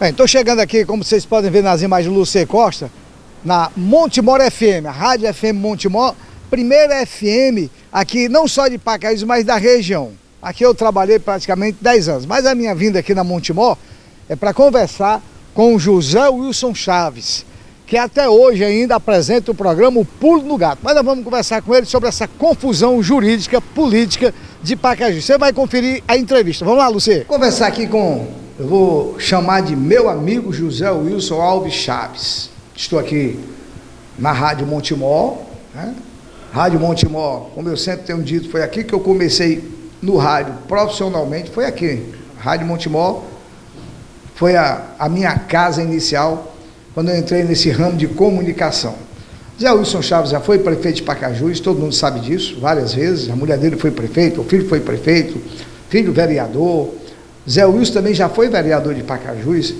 Bem, estou chegando aqui, como vocês podem ver nas imagens, do Lucê Costa, na Montemor FM, a Rádio FM Montemor, primeira FM aqui, não só de Pacajus, mas da região. Aqui eu trabalhei praticamente 10 anos, mas a minha vinda aqui na Montemor é para conversar com o José Wilson Chaves, que até hoje ainda apresenta o programa O Pulo no Gato. Mas nós vamos conversar com ele sobre essa confusão jurídica, política de Pacajus. Você vai conferir a entrevista. Vamos lá, Lucê. Conversar aqui eu vou chamar de meu amigo José Wilson Alves Chaves. Estou aqui na Rádio Montemor, né? Rádio Montemor, como eu sempre tenho dito, foi aqui que eu comecei no rádio profissionalmente, foi aqui. Rádio Montemor foi a minha casa inicial, quando eu entrei nesse ramo de comunicação. José Wilson Chaves já foi prefeito de Pacajus, todo mundo sabe disso, várias vezes. A mulher dele foi prefeito, o filho foi prefeito, filho vereador. Zé Wilson também já foi vereador de Pacajus.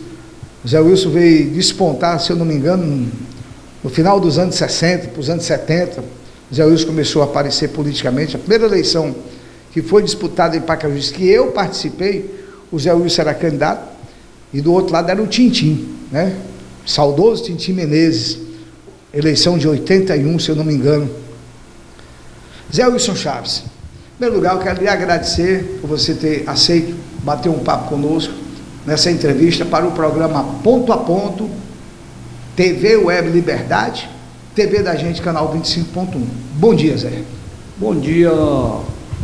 Zé Wilson veio despontar, se eu não me engano, no final dos anos 60, para os anos 70. Zé Wilson começou a aparecer politicamente. A primeira eleição que foi disputada em Pacajus, que eu participei, o Zé Wilson era candidato, e do outro lado era o Tintim, né? Saudoso Tintim Menezes, eleição de 81, se eu não me engano. Zé Wilson Chaves, em primeiro lugar, eu quero lhe agradecer por você ter aceito bater um papo conosco nessa entrevista para o programa Ponto a Ponto, TV Web Liberdade, TV da gente, canal 25.1. Bom dia, Zé. Bom dia,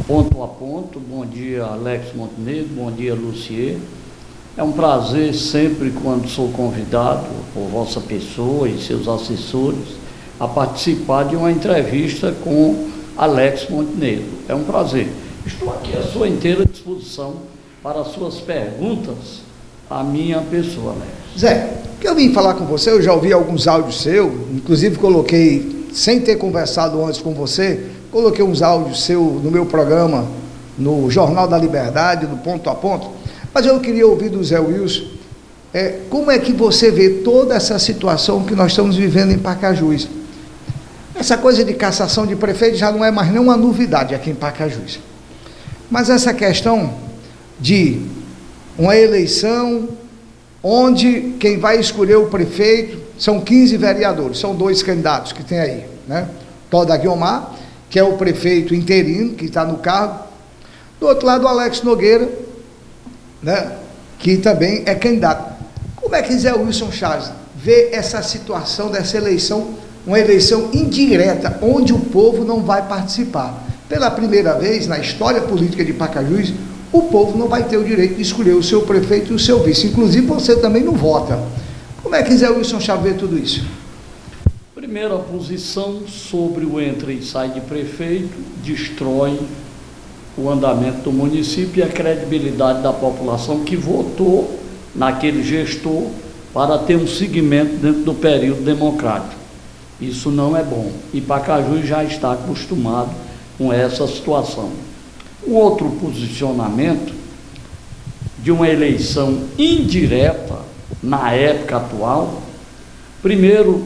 Ponto a Ponto, bom dia, Alex Montenegro, bom dia, Lucier. É um prazer sempre, quando sou convidado por vossa pessoa e seus assessores, a participar de uma entrevista com Alex Montenegro. É um prazer. Estou aqui à sua inteira disposição para as suas perguntas à minha pessoa, Alex. Zé, que eu vim falar com você, eu já ouvi alguns áudios seus, inclusive coloquei, sem ter conversado antes com você, coloquei uns áudios seus no meu programa, no Jornal da Liberdade, do Ponto a Ponto, mas eu queria ouvir do Zé Wilson, como é que você vê toda essa situação que nós estamos vivendo em Pacajus? Essa coisa de cassação de prefeito já não é mais nenhuma novidade aqui em Pacajus, mas essa questão de uma eleição onde quem vai escolher o prefeito são 15 vereadores, são 2 candidatos que tem aí, né? Toda Guiomar, que é o prefeito interino, que está no cargo, do outro lado o Alex Nogueira, né? Que também é candidato. Como é que Zé Wilson Chaves vê essa situação dessa eleição, uma eleição indireta, onde o povo não vai participar? Pela primeira vez na história política de Pacajus, o povo não vai ter o direito de escolher o seu prefeito e o seu vice. Inclusive, você também não vota. Como é que Zé Wilson Chaves vê tudo isso? Primeira posição sobre o entra e sai de prefeito destrói o andamento do município e a credibilidade da população que votou naquele gestor para ter um seguimento dentro do período democrático. Isso não é bom. E Pacajus já está acostumado com essa situação. Um outro posicionamento de uma eleição indireta na época atual, primeiro,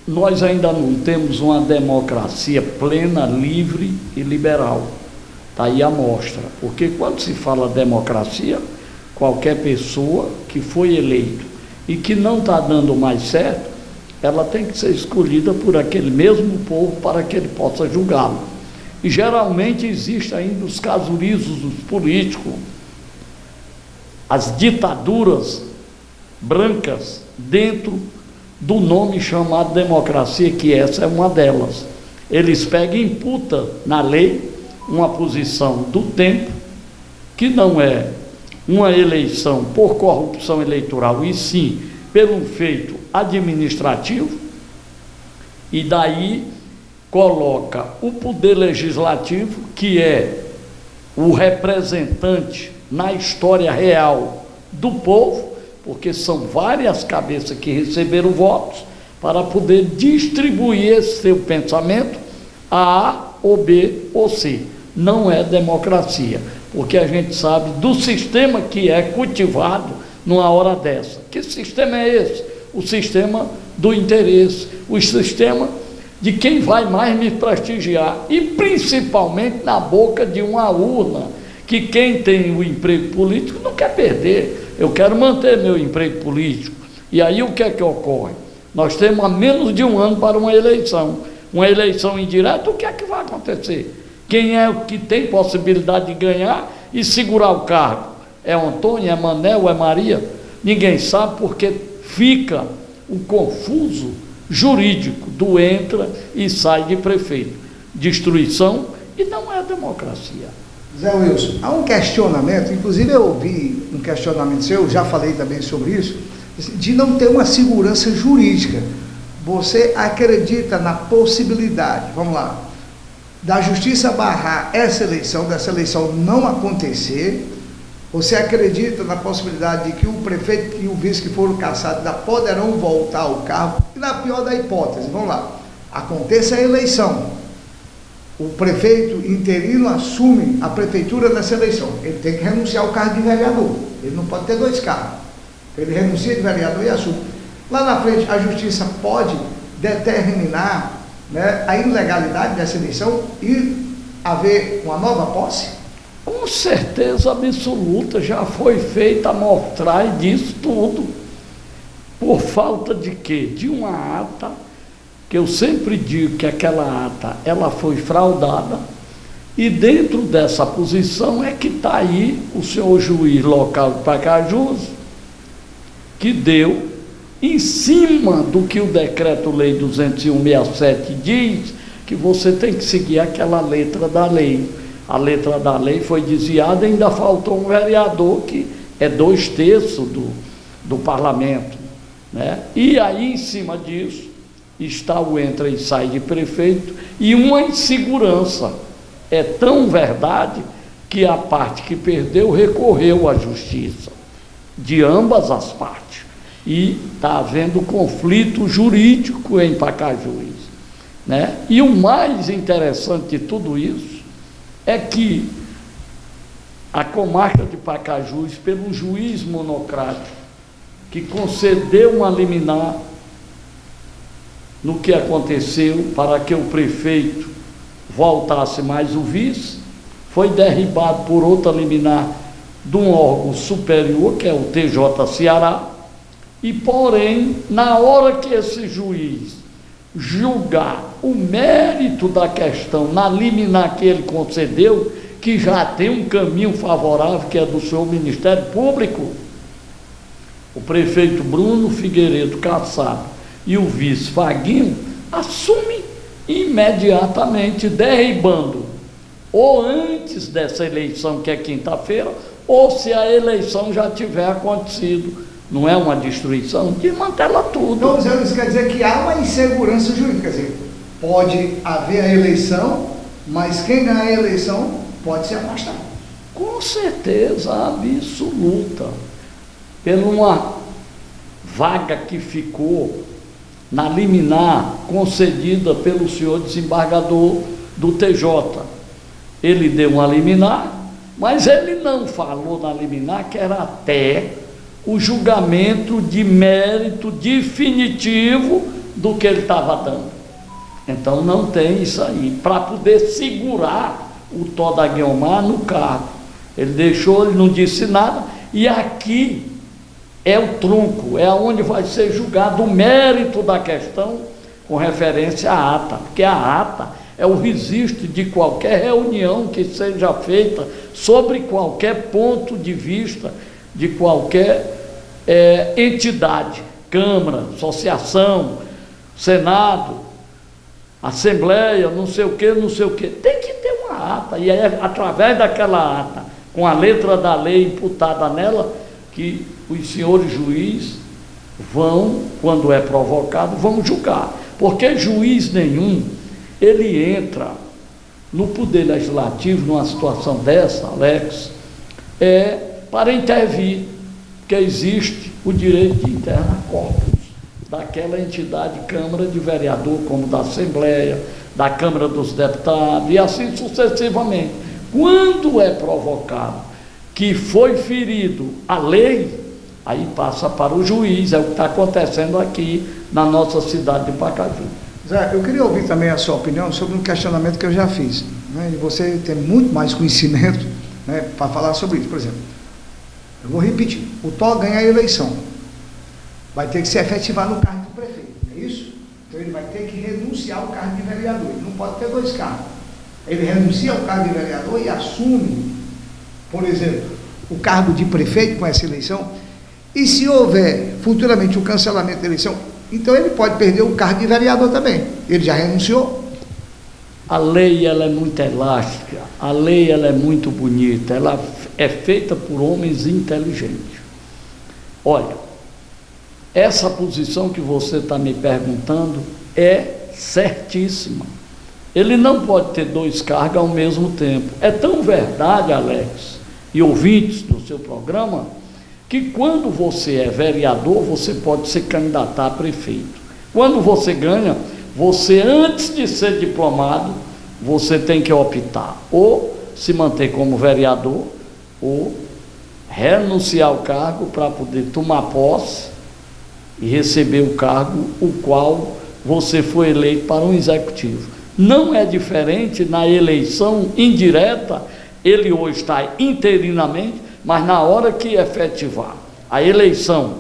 nós ainda não temos uma democracia plena, livre e liberal. Está aí a mostra, porque quando se fala democracia, qualquer pessoa que foi eleito e que não está dando mais certo, ela tem que ser escolhida por aquele mesmo povo para que ele possa julgá-lo. E geralmente existe ainda os casuízos dos políticos, as ditaduras brancas dentro do nome chamado democracia, que essa é uma delas. Eles pegam e imputam na lei uma posição do tempo, que não é uma eleição por corrupção eleitoral, e sim pelo feito administrativo, e daí coloca o poder legislativo, que é o representante na história real do povo, porque são várias cabeças que receberam votos para poder distribuir esse seu pensamento a A ou B ou C. Não é democracia, porque a gente sabe do sistema que é cultivado numa hora dessa. Que sistema é esse? O sistema do interesse, o sistema de quem vai mais me prestigiar, e principalmente na boca de uma urna, que quem tem o emprego político não quer perder. eu quero manter meu emprego político. E aí o que é que ocorre? Nós temos a menos de um ano para uma eleição indireta. O que é que vai acontecer? Quem é o que tem possibilidade de ganhar e segurar o cargo? É o Antônio, é Manel, é Maria? Ninguém sabe, porque fica o confuso jurídico do entra e sai de prefeito. Destruição, e não é democracia. Zé Wilson, há um questionamento, inclusive eu ouvi um questionamento seu, já falei também sobre isso, de não ter uma segurança jurídica. Você acredita na possibilidade, vamos lá, da justiça barrar essa eleição, dessa eleição não acontecer? Você acredita na possibilidade de que o prefeito e o vice que foram cassados ainda poderão voltar ao cargo? E na pior da hipótese, vamos lá, aconteça a eleição, o prefeito interino assume a prefeitura nessa eleição, ele tem que renunciar ao cargo de vereador, ele não pode ter dois cargos. Ele renuncia de vereador e assume. Lá na frente, a justiça pode determinar, né, a ilegalidade dessa eleição e haver uma nova posse? Com certeza absoluta, já foi feita a amostragem disso tudo. Por falta de quê? De uma ata, que eu sempre digo que aquela ata, ela foi fraudada, e dentro dessa posição é que está aí o senhor juiz local de Pacajus, que deu, em cima do que o Decreto-Lei 201/67 diz, que você tem que seguir aquela letra da lei. A letra da lei foi desviada e ainda faltou um vereador, que é 2/3 do parlamento, né? E aí, em cima disso, está o entra e sai de prefeito, e uma insegurança. É tão verdade que a parte que perdeu recorreu à justiça, de ambas as partes. E está havendo conflito jurídico em Pacajus, né? E o mais interessante de tudo isso é que a comarca de Pacajus, pelo juiz monocrático, que concedeu uma liminar no que aconteceu para que o prefeito voltasse mais o vice, foi derribado por outra liminar de um órgão superior, que é o TJ Ceará. E, porém, na hora que esse juiz julgar o mérito da questão, na liminar que ele concedeu, que já tem um caminho favorável, que é do seu Ministério Público, o prefeito Bruno Figueiredo Kassab e o vice Vaguinho assumem imediatamente, derribando, ou antes dessa eleição, que é quinta-feira, ou se a eleição já tiver acontecido. Não é uma destruição, desmantela tudo. Então, Zé, isso quer dizer que há uma insegurança jurídica. Quer dizer, pode haver a eleição, mas quem ganhar a eleição pode se afastar. Com certeza absoluta. Pela uma vaga que ficou na liminar concedida pelo senhor desembargador do TJ. Ele deu uma liminar, mas ele não falou na liminar que era até o julgamento de mérito definitivo do que ele estava dando. Então não tem isso aí, para poder segurar o Toda Guiomar no cargo. Ele deixou, ele não disse nada, e aqui é o tronco, é onde vai ser julgado o mérito da questão com referência à ata, porque a ata é o registro de qualquer reunião que seja feita sobre qualquer ponto de vista de qualquer entidade, Câmara, Associação, Senado, Assembleia, não sei o que, tem que ter uma ata, e é através daquela ata, com a letra da lei imputada nela, que os senhores juízes vão, quando é provocado, vão julgar, porque juiz nenhum, ele entra no poder legislativo, numa situação dessa, Alex, para intervir, porque existe o direito de interna corpus daquela entidade, Câmara de Vereador, como da Assembleia, da Câmara dos Deputados, e assim sucessivamente. Quando é provocado que foi ferido a lei, aí passa para o juiz, é o que está acontecendo aqui na nossa cidade de Pacajus. Zé, eu queria ouvir também a sua opinião sobre um questionamento que eu já fiz, né? E você tem muito mais conhecimento, né, para falar sobre isso. Por exemplo, Eu vou repetir, o Tó ganha a eleição, vai ter que se efetivar no cargo de prefeito, é isso? Então ele vai ter que renunciar ao cargo de vereador, ele não pode ter 2 cargos. Ele renuncia ao cargo de vereador e assume, por exemplo, o cargo de prefeito com essa eleição, e se houver futuramente o cancelamento da eleição, então ele pode perder o cargo de vereador também, ele já renunciou. A lei ela é muito elástica, a lei ela é muito bonita, ela é feita por homens inteligentes. Olha, essa posição que você está me perguntando é certíssima. Ele não pode ter 2 cargos ao mesmo tempo. É tão verdade, Alex, e ouvintes do seu programa, que quando você é vereador, você pode se candidatar a prefeito. Quando você ganha, você, antes de ser diplomado, você tem que optar ou se manter como vereador ou renunciar ao cargo para poder tomar posse e receber o cargo o qual você foi eleito para um executivo. Não é diferente na eleição indireta, ele hoje está interinamente, mas na hora que efetivar a eleição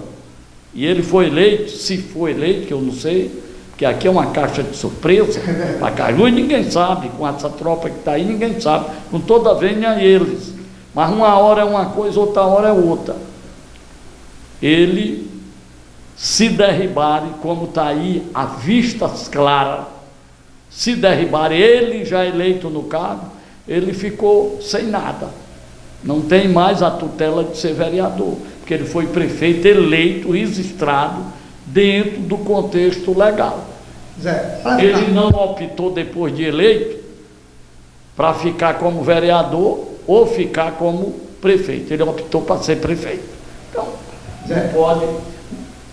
e ele foi eleito, se for eleito, que eu não sei, porque aqui é uma caixa de surpresa, Pacaju, ninguém sabe, com essa tropa que está aí, ninguém sabe, com toda a venha eles, mas uma hora é uma coisa, outra hora é outra. Ele se derribarem, como está aí, a vistas claras, se derribarem, ele já eleito no cargo, ele ficou sem nada, não tem mais a tutela de ser vereador, porque ele foi prefeito eleito, registrado, dentro do contexto legal. Zé, ele não optou depois de eleito para ficar como vereador ou ficar como prefeito, ele optou para ser prefeito. Então, Zé, não pode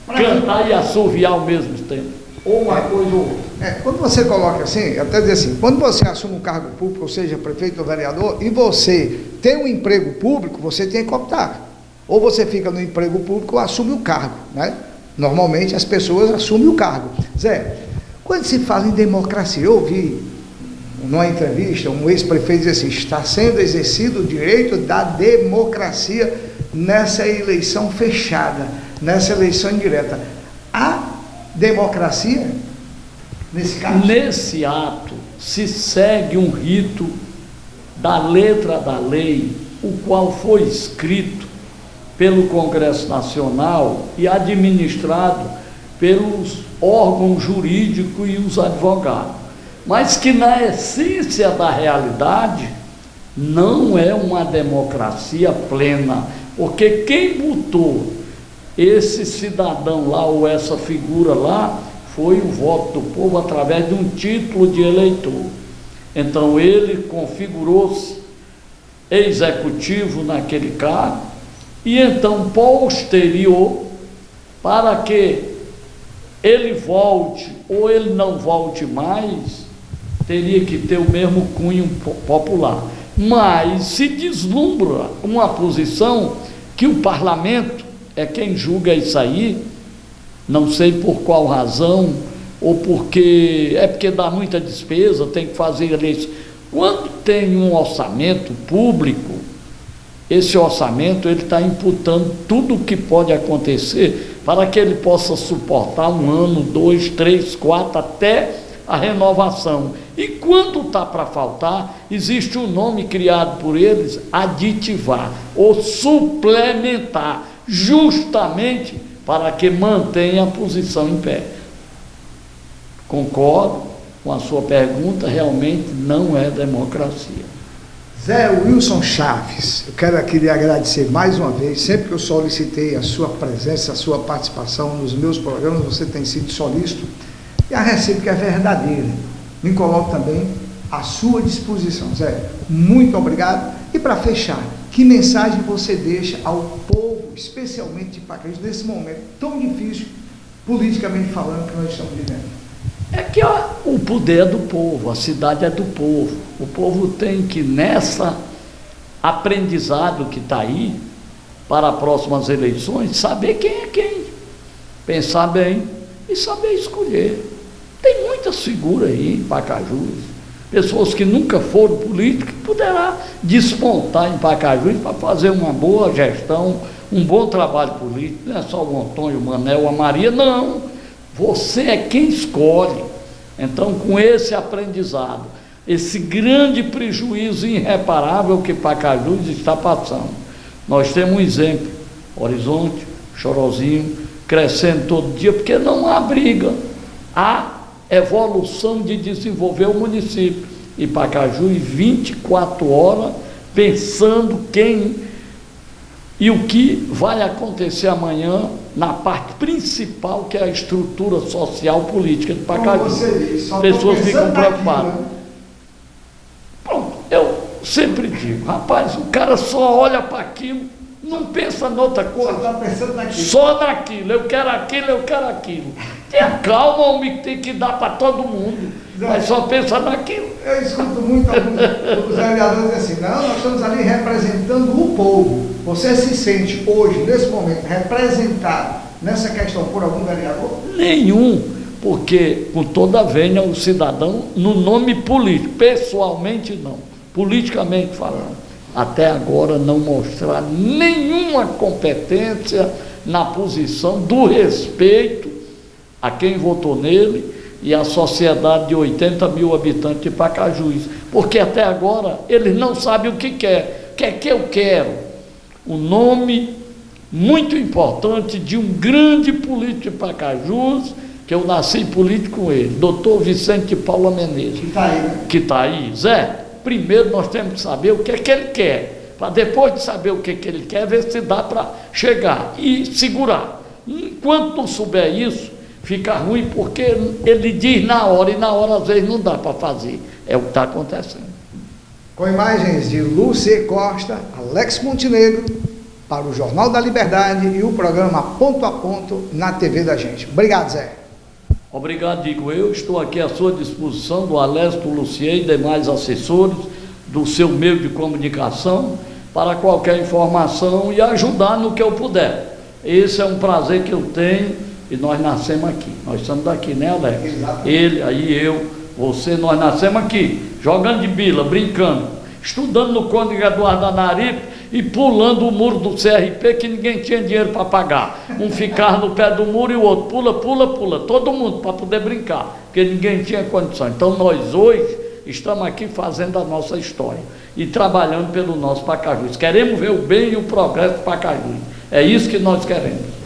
cantar e assoviar ao mesmo tempo, ou uma coisa ou outra. Quando você coloca assim, até dizer assim, quando você assume um cargo público, ou seja, prefeito ou vereador, e você tem um emprego público, você tem que optar. Ou você fica no emprego público ou assume o cargo, né? Normalmente as pessoas assumem o cargo. Zé, quando se fala em democracia, eu ouvi numa entrevista um ex-prefeito dizer assim, está sendo exercido o direito da democracia nessa eleição fechada, nessa eleição indireta. Há democracia nesse caso? Nesse ato se segue um rito da letra da lei, o qual foi escrito pelo Congresso Nacional e administrado pelos órgãos jurídicos e os advogados, mas que na essência da realidade não é uma democracia plena, porque quem botou esse cidadão lá ou essa figura lá foi o voto do povo através de um título de eleitor. Então ele configurou-se executivo naquele cargo, e então posterior, para que ele volte ou ele não volte mais, teria que ter o mesmo cunho popular. Mas se deslumbra uma posição que o parlamento é quem julga isso aí, não sei por qual razão, ou porque dá muita despesa, tem que fazer eleição. Quando tem um orçamento público, esse orçamento ele está imputando tudo o que pode acontecer para que ele possa suportar 1 ano, 2, 3, 4, até a renovação. E quando está para faltar, existe um nome criado por eles, aditivar ou suplementar, justamente para que mantenha a posição em pé. Concordo com a sua pergunta, realmente não é democracia. Zé Wilson Chaves, eu quero aqui lhe agradecer mais uma vez, sempre que eu solicitei a sua presença, a sua participação nos meus programas, você tem sido solícito, e a recíproca é verdadeira. Me coloco também à sua disposição. Zé, muito obrigado. E para fechar, que mensagem você deixa ao povo, especialmente de Pacaju, nesse momento tão difícil, politicamente falando, que nós estamos vivendo? É que o poder é do povo, a cidade é do povo. O povo tem que, nessa aprendizado que está aí, para as próximas eleições, saber quem é quem, pensar bem e saber escolher. Tem muitas figuras aí em Pacaju, pessoas que nunca foram políticas, que poderá despontar em Pacaju para fazer uma boa gestão, um bom trabalho político, não é só o Antônio, o Manel, a Maria, não. Você é quem escolhe. Então, com esse aprendizado, esse grande prejuízo irreparável que Pacajus está passando, nós temos um exemplo, Horizonte, Chorozinho, crescendo todo dia, porque não há briga, há evolução de desenvolver o município. E Pacajus, 24 horas, pensando quem e o que vai acontecer amanhã na parte principal, que é a estrutura social política de Pacajus. Pessoas ficam preocupadas. Pronto, eu sempre digo, rapaz, o cara só olha para aquilo, não pensa em outra coisa. Só está pensando naquilo. Só naquilo, eu quero aquilo, eu quero aquilo. Tenha calma, homem, que tem que dar para todo mundo, mas só pensa naquilo. Eu escuto muito os vereadores assim, não, nós estamos ali representando o povo. Você se sente hoje, nesse momento, representado nessa questão por algum vereador? Nenhum, porque com toda a vênia o cidadão, no nome político, pessoalmente não, politicamente falando, até agora não mostrar nenhuma competência na posição do respeito a quem votou nele e a sociedade de 80 mil habitantes de Pacajus, porque até agora eles não sabem o que quer. O que é que eu quero? O nome muito importante de um grande político de Pacajus, que eu nasci político com ele, doutor Vicente de Paula Menezes. Que está aí, né? Que está aí. Zé, primeiro nós temos que saber o que é que ele quer, para depois de saber o que é que ele quer, ver se dá para chegar e segurar. Enquanto não souber isso, fica ruim, porque ele diz na hora, e na hora às vezes não dá para fazer. É o que está acontecendo. Com imagens de Lúcia Costa, Alex Montenegro, para o Jornal da Liberdade e o programa Ponto a Ponto na TV da gente. Obrigado, Zé. Obrigado, digo eu. Estou aqui à sua disposição, do Alessio, do Lucier e demais assessores do seu meio de comunicação, para qualquer informação e ajudar no que eu puder. Esse é um prazer que eu tenho, e nós nascemos aqui. Nós estamos daqui, né, Alex? Exatamente. Ele, aí eu, você, nós nascemos aqui, jogando de bila, brincando, estudando no Conde Eduardo Anaripe e pulando o muro do CRP, que ninguém tinha dinheiro para pagar. Um ficava no pé do muro e o outro pula, pula, pula, todo mundo para poder brincar, porque ninguém tinha condição. Então nós hoje estamos aqui fazendo a nossa história e trabalhando pelo nosso Pacajus. Queremos ver o bem e o progresso do Pacajus. É isso que nós queremos.